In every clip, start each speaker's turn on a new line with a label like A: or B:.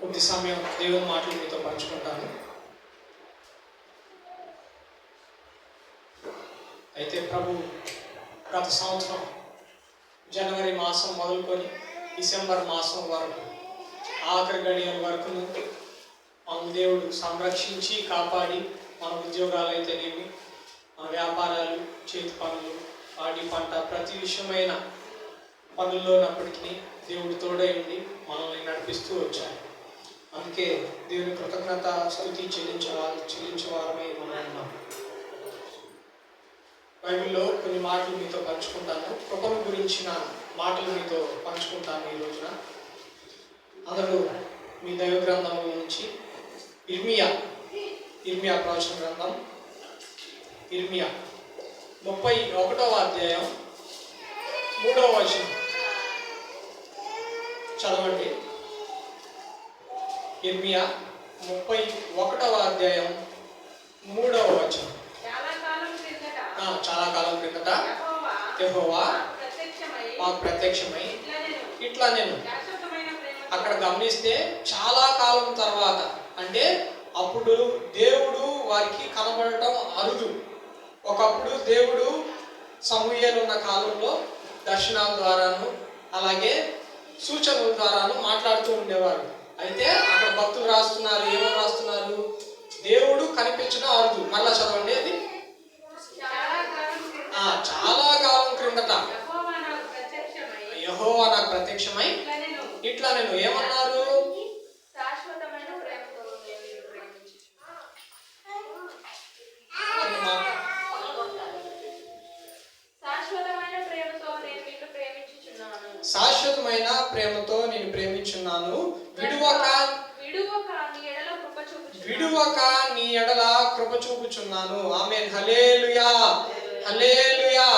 A: కొద్ది సమయం దేవుని మాటలు మీతో పంచుకుంటాను. అయితే ప్రభు గత సంవత్సరం జనవరి మాసం మొదలుకొని డిసెంబర్ మాసం వరకు ఆఖరి గడియల వరకు మన దేవుడు సంరక్షించి కాపాడి మన ఉద్యోగాలు అయితేనేమి, మన వ్యాపారాలు, చేతి పనులు, పాడి పంట, ప్రతి విషయమైన పనుల్లోనప్పటికీ దేవుడు తోడై ఉండి మనల్ని నడిపిస్తూ వచ్చారు. అందుకే దేవుని కృతజ్ఞత స్తుతి చెల్లించేవారమై మనం ఉన్నాం. బైబిల్లో కొన్ని మాటలు మీతో పంచుకుంటాను. కృపను గురించిన మాటలు మీతో పంచుకుంటాను ఈ రోజున. అందరూ మీ దైవ గ్రంథం నుంచి ఇర్మియా ప్రవచన గ్రంథం ఇర్మియా 31వ అధ్యాయం 3వ వచనం చదవండి. ఇర్మియా 31వ అధ్యాయం 3వ వచనం. చాలా కాలం క్రిందట యెహోవా మాకు ప్రత్యక్షమై ఇట్లా నేను అక్కడ గమనిస్తే చాలా కాలం తర్వాత, అంటే అప్పుడు దేవుడు వారికి కనబడటం అరుదు. ఒకప్పుడు దేవుడు సమూయేలు ఉన్న కాలంలో దర్శనాల ద్వారాను అలాగే సూచనల ద్వారాను మాట్లాడుతూ ఉండేవారు. అయితే అక్కడ భక్తులు రాస్తున్నారు, ఏమని రాస్తున్నారు? దేవుడు కనిపించడం అరుదు. మళ్ళా చదవండి. అది చాలా కాలం క్రిందట యెహోవా నాకు ప్రత్యక్షమై ఇట్లా నేను ఏమన్నారు? శాశ్వతమైన ప్రేమతో నేను ప్రేమించున్నాను, విడువక నీ ఎడల కృప చూపుచున్నాను. ఆమేన్. హల్లెలూయా, హల్లెలూయా.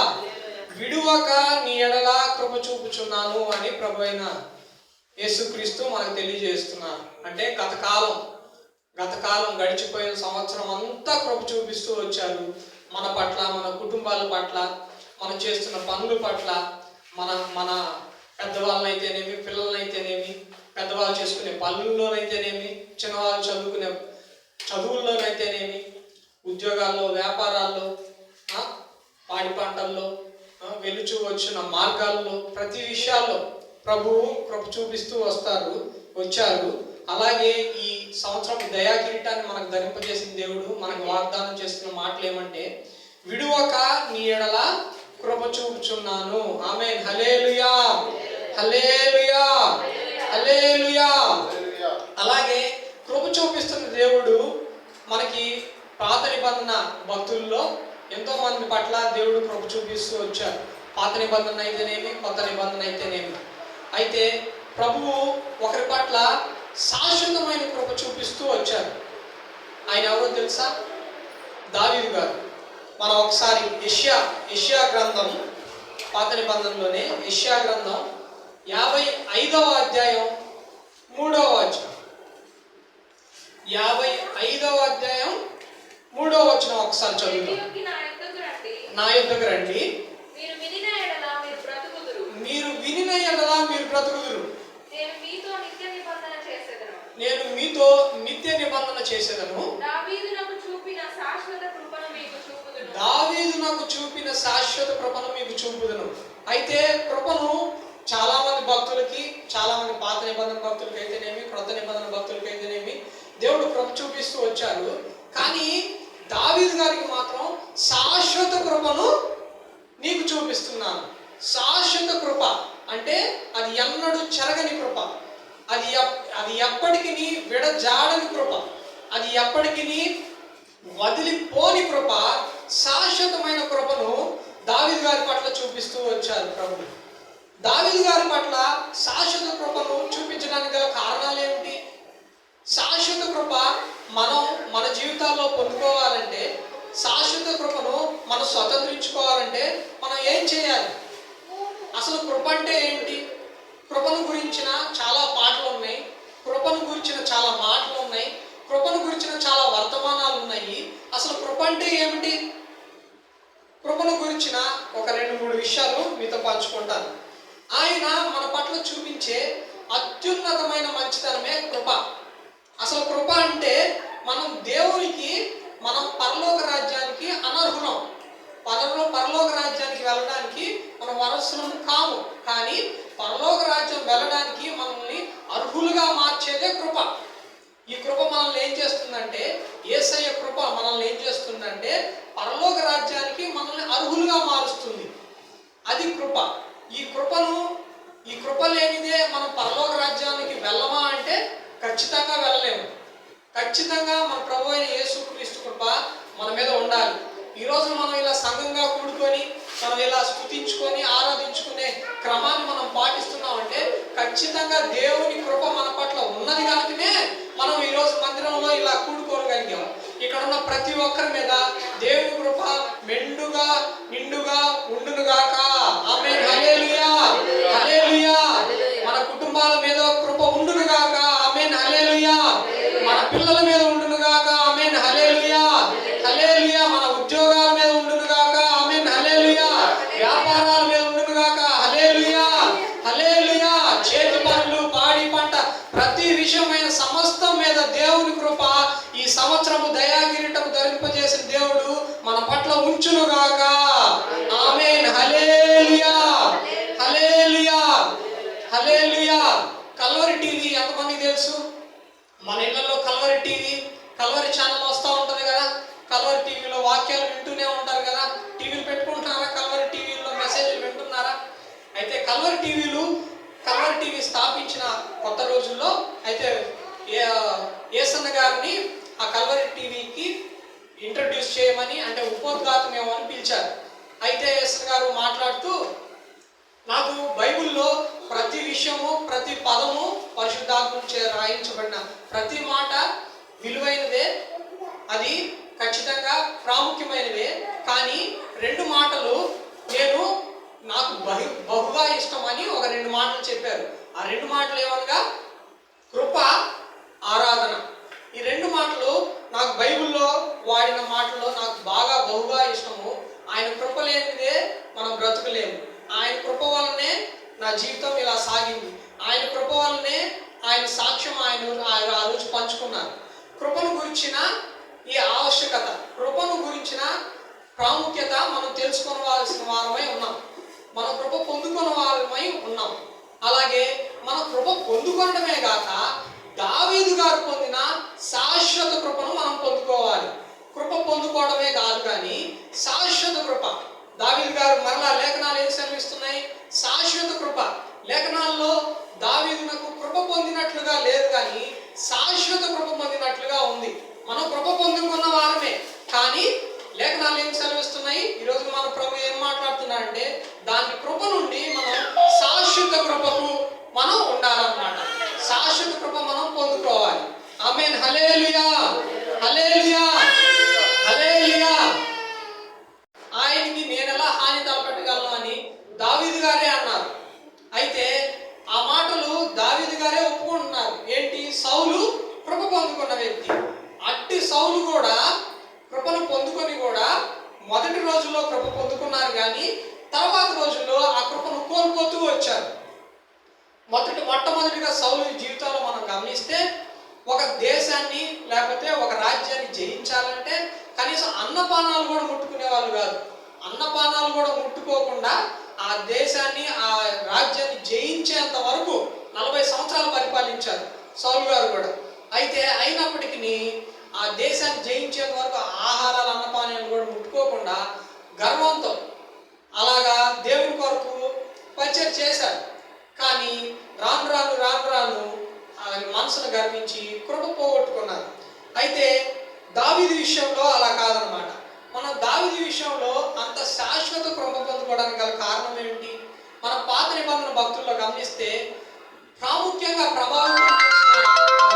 A: విడువక నీ ఎడల కృప చూపుచున్నాను అని ప్రభువైన యేసుక్రీస్తు మనకు తెలియజేస్తున్నారు. అంటే గతకాలం గడిచిపోయిన సంవత్సరం అంతా కృప చూపిస్తూ వచ్చారు మన పట్ల, మన కుటుంబాల పట్ల, మనం చేస్తున్న పనుల పట్ల, మన పెద్దవాళ్ళనైతేనేమి, పిల్లలనైతేనేమి, పెద్దవాళ్ళు చేసుకునే పనుల్లోనైతేనేమి, చిన్నవాళ్ళు చదువుకునే చదువుల్లోనైతేనేమి, ఉద్యోగాల్లో, వ్యాపారాల్లో, పాడి పంటల్లో, వెలుచు వచ్చిన మార్గాల్లో, ప్రతి విషయాల్లో ప్రభువు కృప చూపిస్తూ వచ్చారు. అలాగే ఈ సంవత్సరం దయా కిరీటాన్ని మనకు ధరింపజేసిన దేవుడు మనకు వాగ్దానం చేస్తున్న మాటలు ఏమంటే, విడువక నీ ఎడల కృప చూపుచున్నాను. ఆమేన్. హల్లెలూయా, హల్లెలూయా, హల్లెలూయా. అలాగే కృప చూపిస్తున్న దేవుడు మనకి పాత నిబంధన భక్తుల్లో ఎంతో మంది పట్ల దేవుడు కృప చూపిస్తూ వచ్చారు. పాత నిబంధన అయితేనేమి, కొత్త నిబంధన అయితేనేమి. అయితే ప్రభువు ఒకరి పట్ల శాశ్వతమైన కృప చూపిస్తూ వచ్చారు. ఆయన ఎవరో తెలుసా? దావీదు గారు. మనం ఒకసారి యెషయా గ్రంథం, పాత నిబంధనలోనే యెషయా గ్రంథం 55వ అధ్యాయం 3వ వచనం. 55వ అధ్యాయం 3వ వచనం ఒకసారి చదువుతాం. నా యొద్దకు రండి, మీరు వినిన ఎడల మీరు బ్రతుకుదురు. నేను మీతో నిత్య నిబంధన చేసేదను. దావీదు నాకు చూపిన శాశ్వత కృపను మీకు చూపుదును. అయితే కృపను చాలా మంది భక్తులకి, చాలా మంది పాత నిబంధన భక్తులకి అయితేనేమి, క్రొత్త నిబంధన భక్తులకి అయితేనేమి దేవుడు కృప చూపిస్తూ వచ్చారు. కానీ దావీదు గారికి మాత్రం శాశ్వత కృపను నీకు చూపిస్తున్నాను. శాశ్వత కృప అంటే అది ఎన్నడూ చెరగని కృప, అది ఎప్పటికీ విడజాడని కృప, అది ఎప్పటికీ వదిలిపోని కృప. శాశ్వతమైన కృపను దావీదు గారి పట్ల చూపిస్తూ వచ్చారు ప్రభు. దావీదు గారి పట్ల శాశ్వత కృపను చూపించడానికి గల కారణాలు ఏమిటి? శాశ్వత కృప మనం మన జీవితాల్లో పొందుకోవాలంటే, శాశ్వత కృపను మనం స్వతంత్రించుకోవాలంటే మనం ఏం చేయాలి? అసలు కృప అంటే ఏంటి? కృపను గురించిన చాలా పాటలు ఉన్నాయి, కృపను గురించిన చాలా మాటలు ఉన్నాయి, కృపను గురించిన చాలా వర్తమానాలు ఉన్నాయి. అసలు కృప అంటే ఏమిటి? కృపను గురించిన ఒక 2-3 విషయాలు మీతో పంచుకుంటాను. ఆయన మన పట్ల చూపించే అత్యున్నతమైన మంచితనమే కృప. అసలు కృప అంటే మనం దేవునికి, మనం పరలోక రాజ్యానికి అనర్హులం. పరలోక రాజ్యానికి వెళ్ళడానికి మనం వారసులం కాము. కానీ పరలోక రాజ్యం వెళ్ళడానికి మనల్ని అర్హులుగా మార్చేదే కృప. ఈ కృప మనల్ని ఏం చేస్తుందంటే, యేసయ్య కృప మనల్ని ఏం చేస్తుందంటే పరలోక రాజ్యానికి మనల్ని అర్హులుగా మారుస్తుంది. అది కృప. ఈ కృప లేనిదే మనం పరలోక రాజ్యానికి వెళ్ళమా అంటే ఖచ్చితంగా వెళ్ళలేము. ఖచ్చితంగా మన ప్రభు అయిన యేసుక్రీస్తు కృప మన మీద ఉండాలి. ఈరోజు మనం ఇలా సంఘంగా కూడుకొని మనం ఇలా స్తుతించుకొని ఆరాధించుకునే క్రమాన్ని మనం పాటిస్తున్నామంటే ఖచ్చితంగా దేవుని కృప మన పట్ల ఉన్నది కనుకనే మనం ఈరోజు మందిరంలో ఇలా కూడుకోగలిగాం. ఇక్కడ ఉన్న ప్రతి ఒక్కరి మీద దేవుని కృప మెండుగా నిండుగా ఉండునుగాక. ఆమేన్, హల్లెలూయా, హల్లెలూయా. మన కుటుంబాల మీద కృప ఉండునుగాక. ఆమేన్, హల్లెలూయా. మన పిల్లల మీద ఉండునుగాక. ఆమేన్, హల్లెలూయా, హల్లెలూయా. మన ఉద్యోగాల మీద ఉండునుగాక. ఆమేన్, హల్లెలూయా. వ్యాపారాల మీద ఉండునుగాక. హల్లెలూయా, హల్లెలూయా. చేతి పనులు, పాడి పంట, ప్రతి విషయమైన సమస్తం మీద దేవుని కృప ఈ సంవత్సరము దయాకిరీటము ధరింపజేసిన దేవుడు మన పట్ల ఉంచునుగాక. ఆమేన్, హల్లెలూయా, హల్లెలూయా, హల్లెలూయా. కల్వరి టీవీ ఎంతమందికి తెలుసు? మన ఇళ్లలో కల్వరి టీవీ, కల్వరి ఛానల్ వస్తూ ఉంటుంది కదా. కల్వరి టీవీలో వాక్యాలు వింటూనే ఉంటారు కదా. టీవీలు పెట్టుకుంటున్నారా? కల్వరి టీవీలో మెసేజ్లు వింటున్నారా? అయితే కల్వరి టీవీ స్థాపించిన కొత్త రోజుల్లో అయితే యేసన్న గారిని ఆ కల్వరి టీవీకి ఇంట్రడ్యూస్ చేయమని, అంటే ఉపోద్ఘాతం ఏమని పిలిచారు. అయితే యేసన్న గారు మాట్లాడుతూ, నాకు బైబిల్లో ప్రతి విషయము, ప్రతి పదము పరిశుద్ధాత్మ చే రాయించబడిన ప్రతి మాట విలువైనదే, అది ఖచ్చితంగా ప్రాముఖ్యమైనవే. కానీ 2 మాటలు నాకు బహుగా ఇష్టమని ఒక 2 మాటలు చెప్పారు. ఆ 2 మాటలు ఏమనగా కృప, ఆరాధన. ఈ 2 మాటలు నాకు బైబిల్లో వాడిన మాటల్లో నాకు బాగా బహుగా ఇష్టము. ఆయన కృప లేనిదే మనం బ్రతకలేము. ఆయన కృప వల్లనే నా జీవితం ఇలా సాగింది. ఆయన కృప వల్లనే ఆయన సాక్ష్యం ఆయన ఆ రోజు పంచుకున్నారు. కృపను గురించిన ఈ ఆవశ్యకత, కృపను గురించిన ప్రాముఖ్యత మనం తెలుసుకోవాల్సిన వారమై ఉన్నాం. మనం కృప పొందుకున్న వారమై ఉన్నాం. అలాగే మన కృప పొందుకోవడమే కాక దావీదు గారు పొందిన శాశ్వత కృపను మనం పొందుకోవాలి. కృప పొందుకోవడమే కాదు కానీ శాశ్వత కృప. దావీదు గారు మరలా లేఖనాలు ఏం సెలవిస్తున్నాయి? శాశ్వత కృప. లేఖనాల్లో దావీదునకు కృప పొందినట్లుగా లేదు కానీ శాశ్వత కృప పొందినట్లుగా ఉంది. మనం కృప పొందుకున్న వారమే కానీ లేఖనాలు ఏం సెలవిస్తున్నాయి? ఈరోజు మన ప్రభు ఏం మాట్లాడుతున్నారంటే దాని కృప నుండి మనం శాశ్వత కృపకు మనం ఉండాలన్నమాట. శాశ్వత కృప మనం పొందుకోవాలి. ఆమేన్, హల్లెలూయా, హల్లెలూయా, హల్లెలూయా. ఆయనకి నేను ఎలా హాని తలపెట్టగలను అని దావీదు గారే అన్నారు. అయితే ఆ మాటలు దావీదు గారే ఒప్పుకుంటున్నారు. ఏంటి? సౌలు కృప పొందుకున్న వ్యక్తి. అట్టి సౌలు కూడా కృపను పొందుకొని కూడా మొదటి రోజుల్లో కృప పొందుకున్నారు కానీ తర్వాత రోజుల్లో ఆ కృపను కోల్పోతూ వచ్చారు. మొట్టమొదటిగా సౌలు జీవితంలో మనం గమనిస్తే ఒక దేశాన్ని లేకపోతే ఒక రాజ్యాన్ని జయించాలంటే కనీసం అన్నపానాలు కూడా ముట్టుకునే వాళ్ళు కాదు. అన్నపానాలు కూడా ముట్టుకోకుండా ఆ దేశాన్ని, ఆ రాజ్యాన్ని జయించేంత వరకు 40 సంవత్సరాలు పరిపాలించారు సౌలు గారు కూడా. అయితే అయినప్పటికీ ఆ దేశాన్ని జయించేంత వరకు ఆహారాలు, అన్నపానాలు కూడా ముట్టుకోకుండా గర్వంతో అలాగా దేవుని కొరకు పరిచయం చేశారు. కానీ రాను రాను మనసును గర్వించి కృప పోగొట్టుకున్నారు. అయితే దావీదు విషయంలో అలా కాదనమాట. మన దావీదు విషయంలో అంత శాశ్వత కృప పొందుకోవడానికి గల కారణం ఏంటి? మన పాత నిబంధన భక్తుల్లో గమనిస్తే ప్రాముఖ్యంగా ప్రభావితం చేసిన